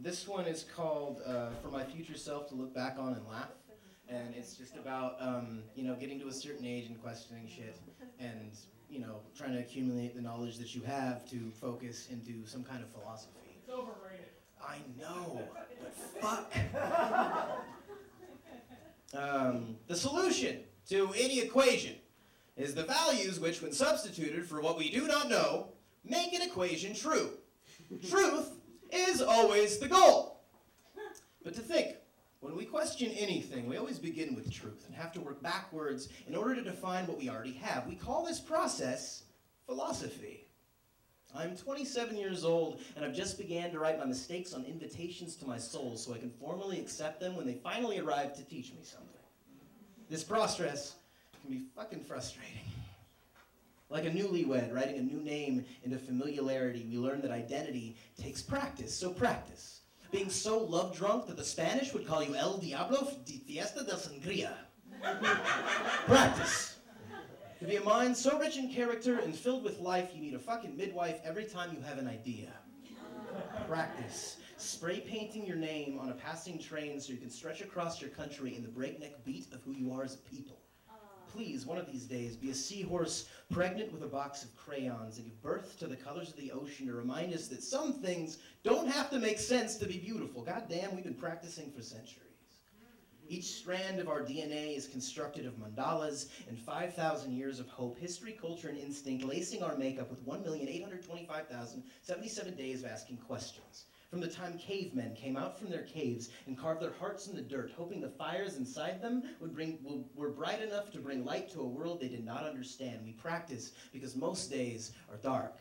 This one is called For My Future Self to Look Back On and Laugh. And it's just about, getting to a certain age and questioning shit and, trying to accumulate the knowledge that you have to focus into some kind of philosophy. It's overrated. I know, but fuck. The solution to any equation is the values which, when substituted for what we do not know, make an equation true. Truth is always the goal. But to think, when we question anything, we always begin with truth and have to work backwards in order to define what we already have. We call this process philosophy. I'm 27 years old, and I've just began to write my mistakes on invitations to my soul so I can formally accept them when they finally arrive to teach me something. This process can be fucking frustrating. Like a newlywed writing a new name into familiarity, we learn that identity takes practice, so practice. Being so love-drunk that the Spanish would call you El Diablo de Fiesta del Sangria. Practice. To be a mind so rich in character and filled with life, you need a fucking midwife every time you have an idea. Practice. Spray painting your name on a passing train so you can stretch across your country in the breakneck beat of who you are as a people. Please, one of these days, be a seahorse pregnant with a box of crayons and give birth to the colors of the ocean to remind us that some things don't have to make sense to be beautiful. God damn, we've been practicing for centuries. Each strand of our DNA is constructed of mandalas and 5,000 years of hope, history, culture, and instinct, lacing our makeup with 1,825,077 days of asking questions. From the time cavemen came out from their caves and carved their hearts in the dirt, hoping the fires inside them were bright enough to bring light to a world they did not understand. We practice because most days are dark.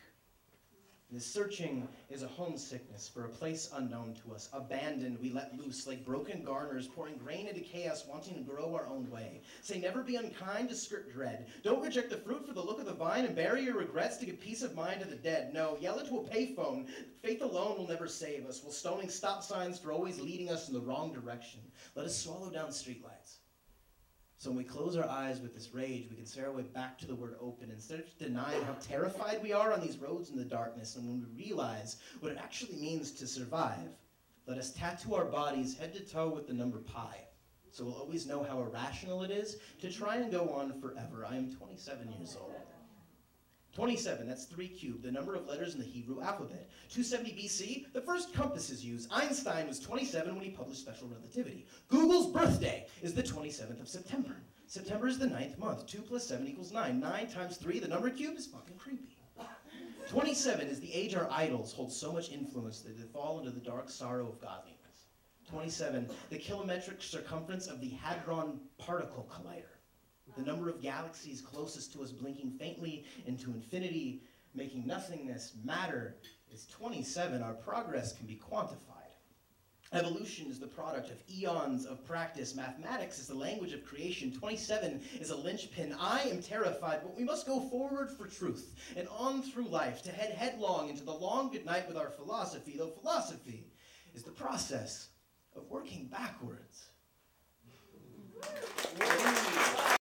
This searching is a homesickness for a place unknown to us. Abandoned, we let loose like broken garners, pouring grain into chaos, wanting to grow our own way. Say never be unkind to skirt dread. Don't reject the fruit for the look of the vine and bury your regrets to give peace of mind to the dead. No, yell into a payphone. Faith alone will never save us, while stoning stop signs for always leading us in the wrong direction. Let us swallow down streetlights. So when we close our eyes with this rage, we can say our way back to the word open instead of denying how terrified we are on these roads in the darkness. And when we realize what it actually means to survive, let us tattoo our bodies head to toe with the number pi. So we'll always know how irrational it is to try and go on forever. I am 27 years old. 27, that's 3 cubed, the number of letters in the Hebrew alphabet. 270 BC, the first compass is used. Einstein was 27 when he published special relativity. Google's birthday is the 27th of September. September is the 9th month. 2 plus 7 equals 9. 9 times 3, the number cubed, is fucking creepy. 27 is the age our idols hold so much influence that they fall into the dark sorrow of godliness. 27, the kilometric circumference of the Hadron Particle Collider. The number of galaxies closest to us blinking faintly into infinity, making nothingness matter, is 27. Our progress can be quantified. Evolution is the product of eons of practice. Mathematics is the language of creation. 27 is a linchpin. I am terrified, but we must go forward for truth and on through life to head headlong into the long good night with our philosophy, though philosophy is the process of working backwards.